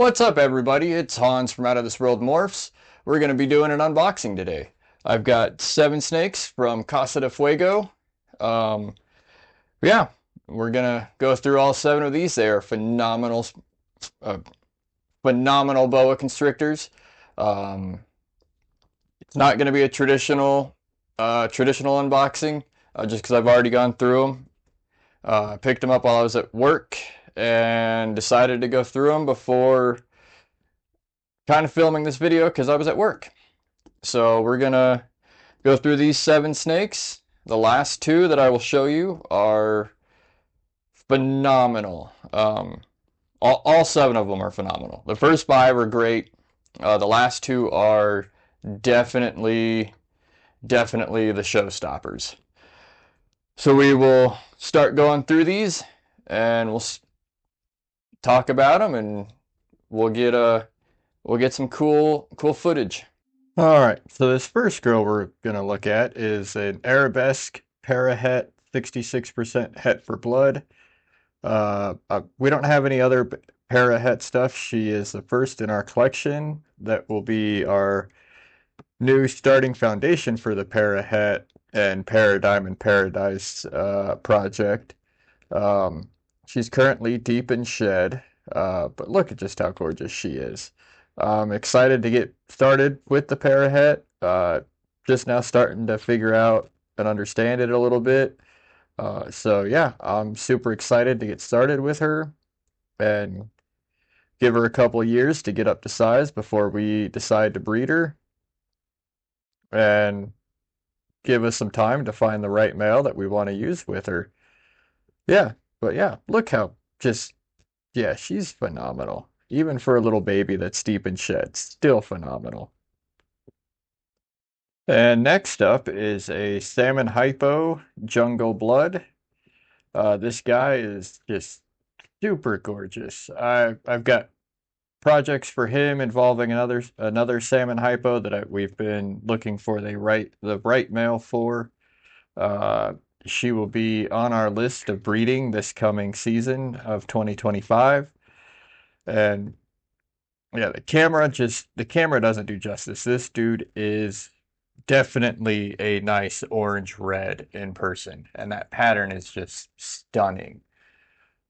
What's up, everybody? It's Hans from Out of This World Morphs. We're going to be doing an unboxing today. I've got 7 snakes from Casa de Fuego. Um, yeah, we're going to go through all 7 of these. They are uh, phenomenal boa constrictors. Um, it's not going to be a traditional unboxing, just because I've already gone through them. I picked them up while I was at work and decided to go through them before kind of filming this video because I was at work. So we're gonna go through these 7 snakes. The last 2 that I will show you are phenomenal. All 7 of them are phenomenal. The first 5 are great. The last 2 are definitely, definitely the showstoppers. So we will start going through these, and we'll talk about them, and we'll get some cool footage. All right, so this first girl we're gonna look at is an Arabesque Parahet, 66% het for blood. We don't have any other Parahet stuff. She is the first in our collection. That will be our new starting foundation for the Parahet and Paradigm and Paradise project. Um, she's currently deep in shed, but look at just how gorgeous she is. I'm excited to get started with the Parahet. Just now starting to figure out and understand it a little bit. So yeah, I'm super excited to get started with her and give her a couple of years to get up to size before we decide to breed her and give us some time to find the right male that we want to use with her. Yeah, but yeah, look how just, yeah, she's phenomenal. Even for a little baby that's deep in shed, still phenomenal. And next up is a Salmon Hypo Jungle Blood. This guy is just super gorgeous. I've got projects for him involving another Salmon Hypo that we've been looking for the right male for. Uh, she will be on our list of breeding this coming season of 2025. And yeah, the camera doesn't do justice. This dude is definitely a nice orange red in person, and that pattern is just stunning.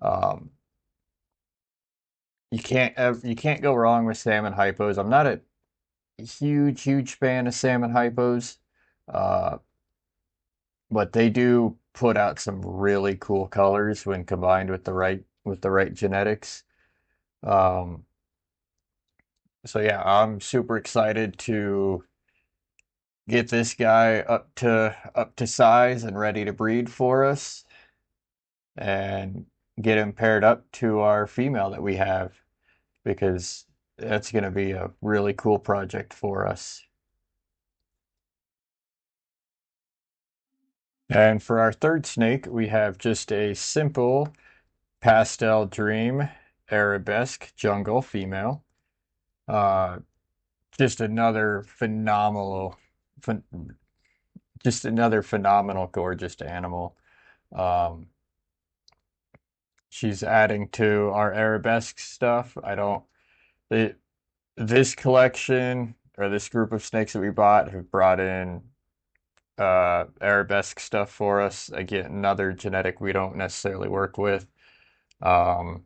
Um, you can't go wrong with salmon hypos. I'm not a huge fan of salmon hypos, uh, but they do put out some really cool colors when combined with the right genetics. Um, so yeah, I'm super excited to get this guy up to size and ready to breed for us and get him paired up to our female that we have because that's going to be a really cool project for us. And for our third snake, we have just a simple pastel dream arabesque jungle female. Uh, just another phenomenal, phen- just another phenomenal, gorgeous animal. Um, she's adding to our arabesque stuff. I don't. It, this collection or this group of snakes that we bought have brought in arabesque stuff for us. Again, another genetic we don't necessarily work with. Um,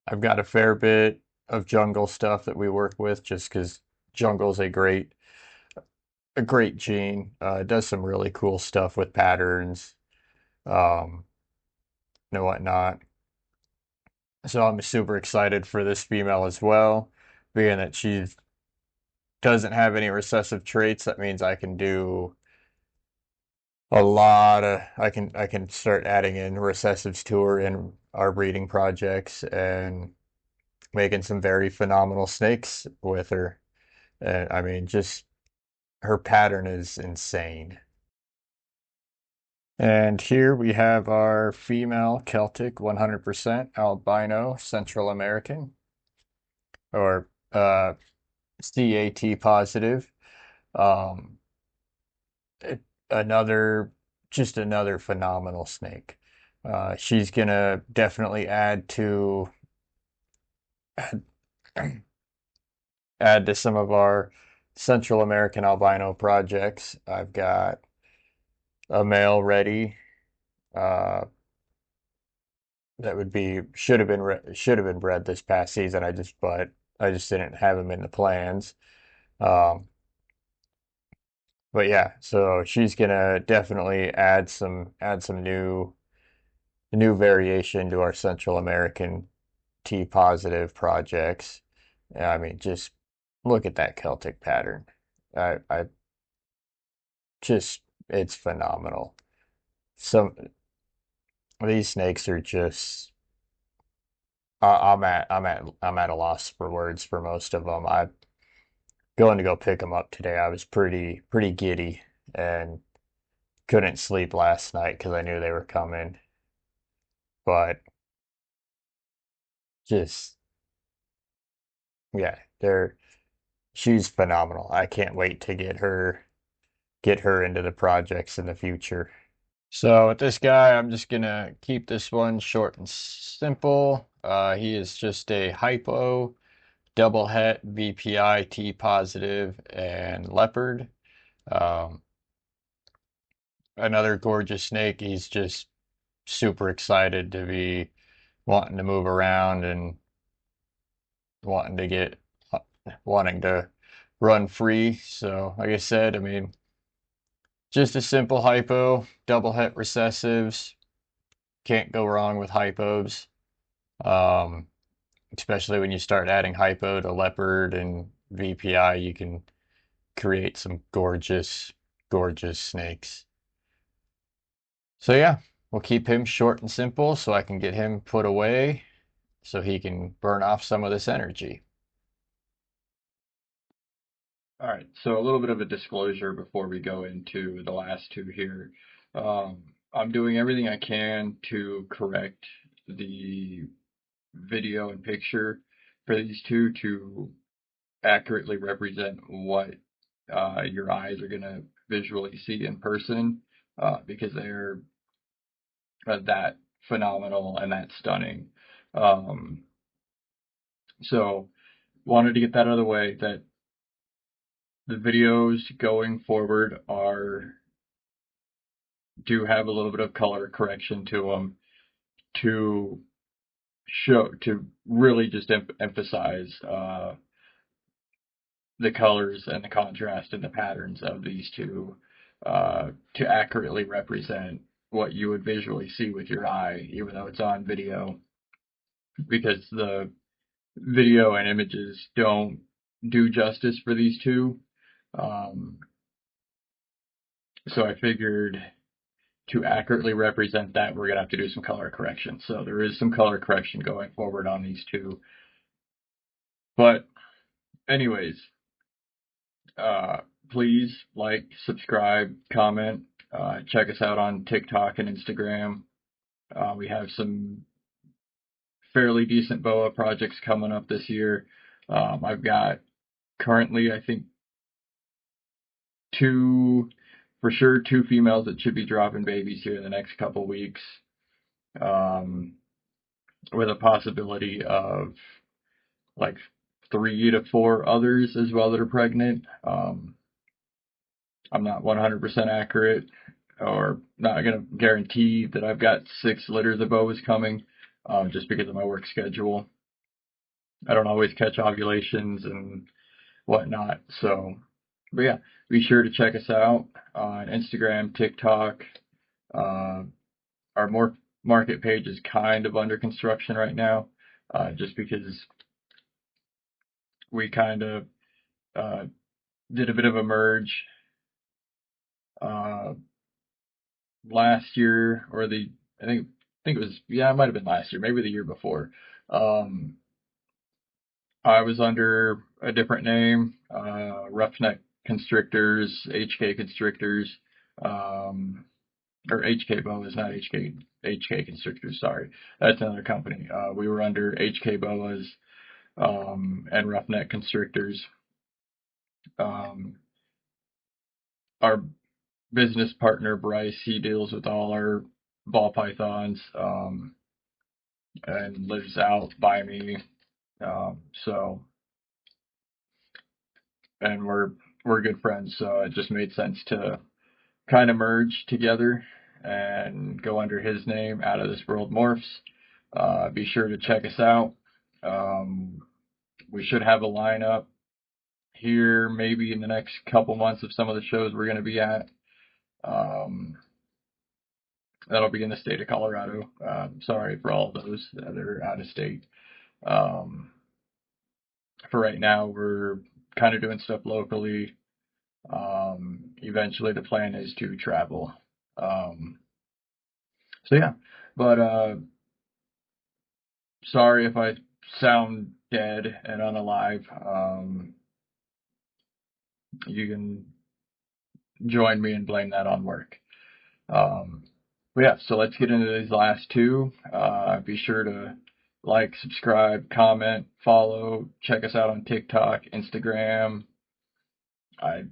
I've got a fair bit of jungle stuff that we work with just because jungle's a great gene. It does some really cool stuff with patterns, um, and whatnot. So I'm super excited for this female as well, being that she doesn't have any recessive traits. That means I can do I can start adding in recessives to her in our breeding projects and making some very phenomenal snakes with her. And I mean, just her pattern is insane. And here we have our female Celtic 100% albino Central American or CAT positive. Um, it, another, just another phenomenal snake. She's gonna definitely add to add to some of our Central American albino projects. I've got a male ready uh, that would be should have been bred this past season. I just didn't have him in the plans. Um, but yeah, so she's gonna definitely add some new variation to our Central American T positive projects. I mean, just look at that Celtic pattern. I just it's phenomenal. Some these snakes are just I'm at a loss for words for most of them. I going to go pick them up today. I was pretty giddy and couldn't sleep last night because I knew they were coming. But just yeah, they're she's phenomenal. I can't wait to get her into the projects in the future. So with this guy, I'm just gonna keep this one short and simple. He is just a hypo, double het, VPI, T positive, and leopard. Um, Another gorgeous snake. He's just super excited to be wanting to move around and wanting to get wanting to run free. So like I said, I mean, just a simple hypo, double het recessives. Can't go wrong with hypos. Um, Especially when you start adding hypo to leopard and VPI, you can create some gorgeous snakes. So yeah, we'll keep him short and simple so I can get him put away so he can burn off some of this energy. All right, so a little bit of a disclosure before we go into the last two here. I'm doing everything I can to correct the video and picture for these two to accurately represent what your eyes are going to visually see in person because they're that phenomenal and that stunning. Um, so wanted to get that out of the way that the videos going forward are do have a little bit of color correction to them to show to really just emphasize the colors and the contrast and the patterns of these two to accurately represent what you would visually see with your eye, even though it's on video, because the video and images don't do justice for these two. Um, so I figured to accurately represent that, we're going to have to do some color correction. So there is some color correction going forward on these two. But anyways, uh, please like, subscribe, comment, check us out on TikTok and Instagram. We have some fairly decent boa projects coming up this year. I've got currently, I think, for sure, two females that should be dropping babies here in the next couple weeks, um, with a possibility of like 3 to 4 others as well that are pregnant. I'm not 100% accurate or not going to guarantee that I've got 6 litters of boas coming, just because of my work schedule. I don't always catch ovulations and whatnot. So, but yeah, be sure to check us out on Instagram, TikTok. Uh, our more market page is kind of under construction right now, just because we kind of uh, did a bit of a merge uh, last year, or I think it was, yeah, it might have been last year, maybe the year before. Um, I was under a different name, Roughneck Constrictors, HK Constrictors, or HK Boas, not HK Constrictors. Sorry, that's another company. We were under HK Boas and Roughneck Constrictors. Um, our business partner Bryce, he deals with all our ball pythons and lives out by me So, and we're good friends, so it just made sense to kind of merge together and go under his name, Out of This World Morphs. Be sure to check us out. Um, we should have a lineup here maybe in the next couple months of some of the shows we're going to be at. Um, that'll be in the state of Colorado. Sorry for all of those that are out of state. Um, for right now, we're kind of doing stuff locally. Eventually, the plan is to travel. Um, so yeah, but sorry if I sound dead and unalive. You can join me and blame that on work. Um, but yeah, so let's get into these last two. Be sure to like, subscribe, comment, follow, check us out on TikTok, Instagram. I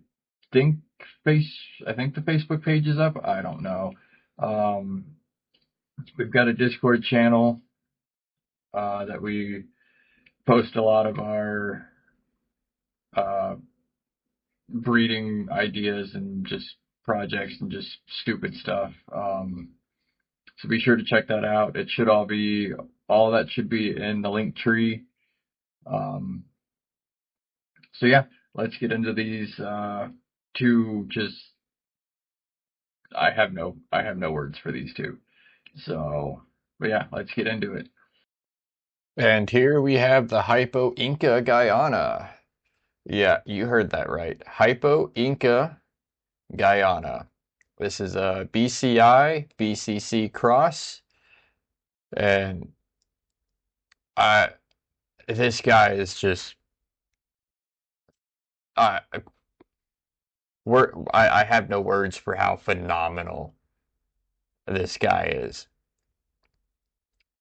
think face, I think the Facebook page is up. I don't know. Um, we've got a Discord channel that we post a lot of our uh, breeding ideas and just projects and just stupid stuff. So be sure to check that out. It should all that should be in the link tree. Um, so yeah, let's get into these two. Just I have no words for these two. So, but yeah, let's get into it. And here we have the Hypo Inca Guyana. Yeah, you heard that right. Hypo Inca Guyana. This is a BCI BCC cross, and I this guy is just I I have no words for how phenomenal this guy is.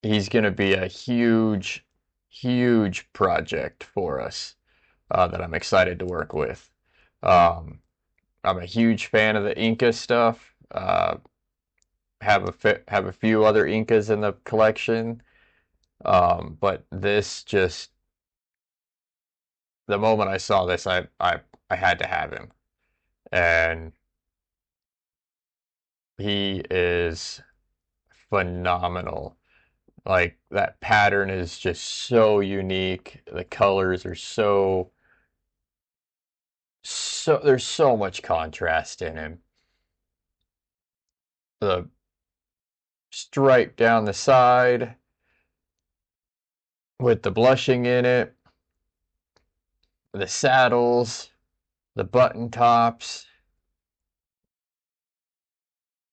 He's going to be a huge project for us that I'm excited to work with. Um, I'm a huge fan of the Inca stuff. Have a few other Incas in the collection, but this just the moment I saw this, I had to have him, and he is phenomenal. Like that pattern is just so unique. The colors are so there's so much contrast in him. The stripe down the side with the blushing in it, the saddles, the button tops,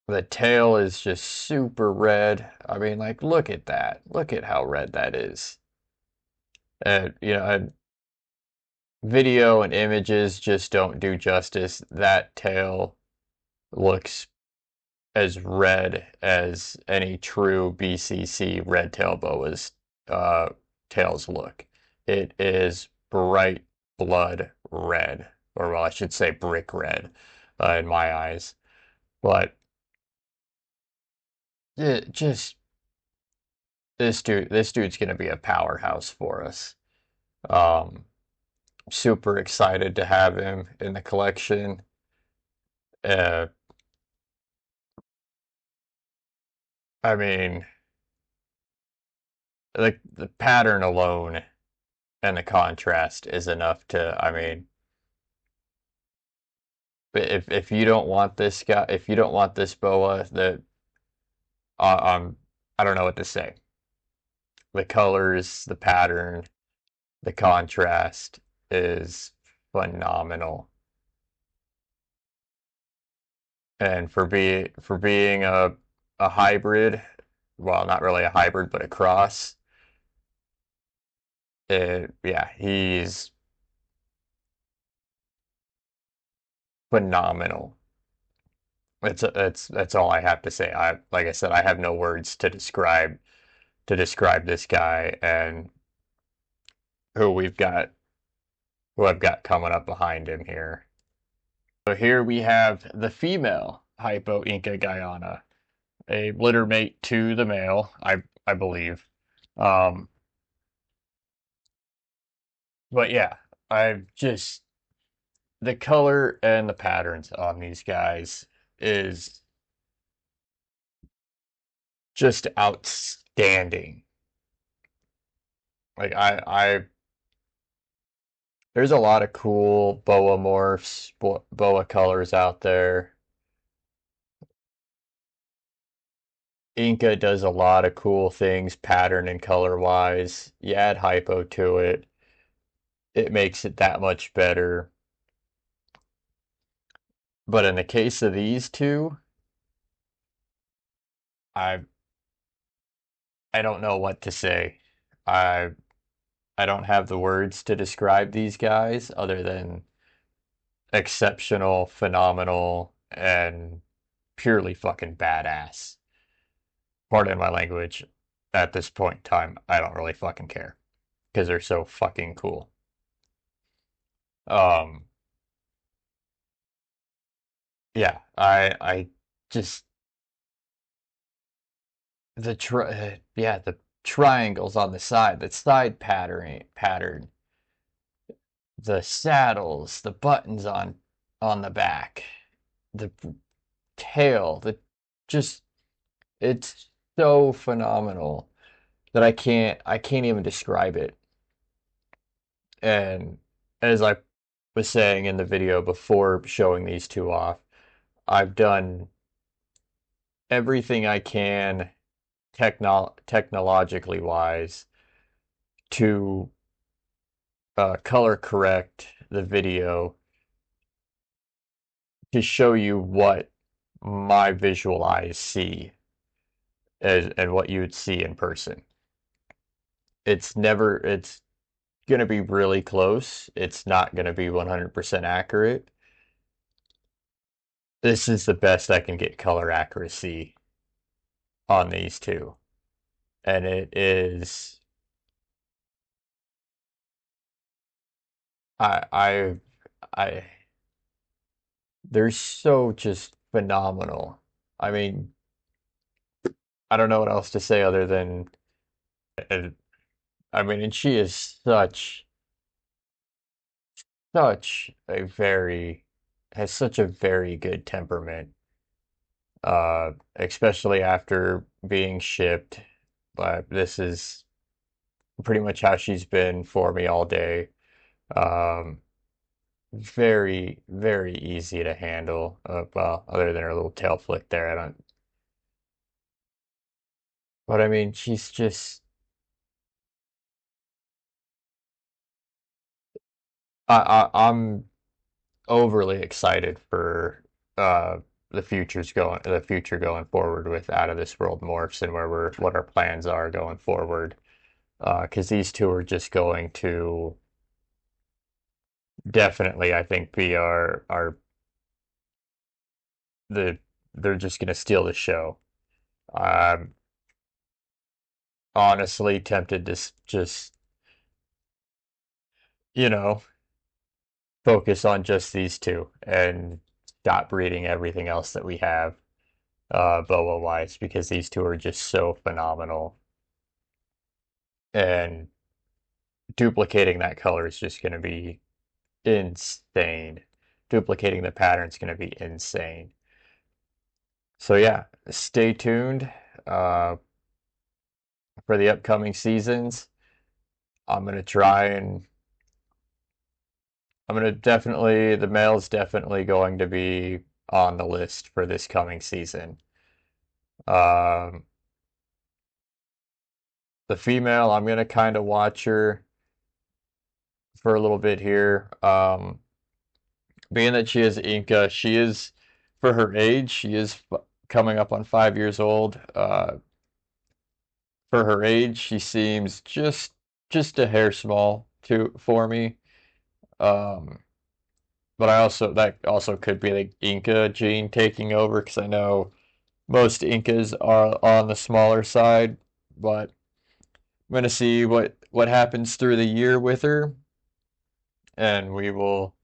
the tail is just super red. I mean, like, look at that. Look at how red that is. And, and video and images just don't do justice. That tail looks as red as any true BCC red tail boa's uh, tails look. It is bright blood red, or well, I should say brick red in my eyes. But it just this dude's gonna be a powerhouse for us. Um, Super excited to have him in the collection. Uh, I mean, the pattern alone and the contrast is enough to. I mean, if you don't want this guy, if you don't want this boa, uh, um, I don't know what to say. The colors, the pattern, the contrast is phenomenal. And for being a hybrid, well, not really a hybrid, but a cross. Yeah, he's phenomenal. That's all I have to say. Like I said, I have no words to describe this guy and who we've got who I've got coming up behind him here. So here we have the female Hypo Inca Guyana, a litter mate to the male, I believe. Um, But yeah, I've just the color and the patterns on these guys is just outstanding. Like there's a lot of cool boa morphs, boa colors out there. Inca does a lot of cool things pattern and color wise. You add hypo to it, it makes it that much better. But in the case of these two, I I don't know what to say. I I don't have the words to describe these guys other than exceptional, phenomenal, and purely fucking badass. Pardon my language. At this point in time, I don't really fucking care because they're so fucking cool. Um, yeah, I just yeah, the triangles on the side pattern, the saddles, the buttons on the back, the tail, the just it's so phenomenal that I can't even describe it. And as I was saying in the video before showing these two off, I've done everything I can technologically wise to color correct the video to show you what my visual eyes see and what you would see in person. It's going to be really close. It's not going to be 100% accurate. This is the best I can get color accuracy on these two. And it is I I I they're so just phenomenal. I mean, I don't know what else to say other than uh, I mean, and she is such a very has such a very good temperament. Especially after being shipped. But this is pretty much how she's been for me all day. Um, very, very easy to handle. Well, other than her little tail flick there, I don't. But I mean, she's just. I'm overly excited for the future going forward with Out of This World Morphs and where we're what our plans are going forward. Because these two are just going to definitely, I think, be our the they're just gonna steal the show. I'm honestly tempted to just you know focus on just these two and stop breeding everything else that we have boa wise because these two are just so phenomenal and duplicating that color is just going to be insane. Duplicating the pattern is going to be insane. So yeah, stay tuned uh, for the upcoming seasons. I'm gonna try and I'm gonna definitely the male's definitely going to be on the list for this coming season. Um, the female, I'm gonna kind of watch her for a little bit here. Being that she is Inca, she is for her age, she is coming up on 5 years old. For her age, she seems just a hair small to for me. Um, but I also that also could be the Inca gene taking over because I know most Incas are on the smaller side. But I'm gonna see what happens through the year with her, and we will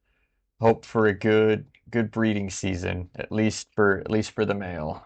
hope for a good breeding season at least for the male.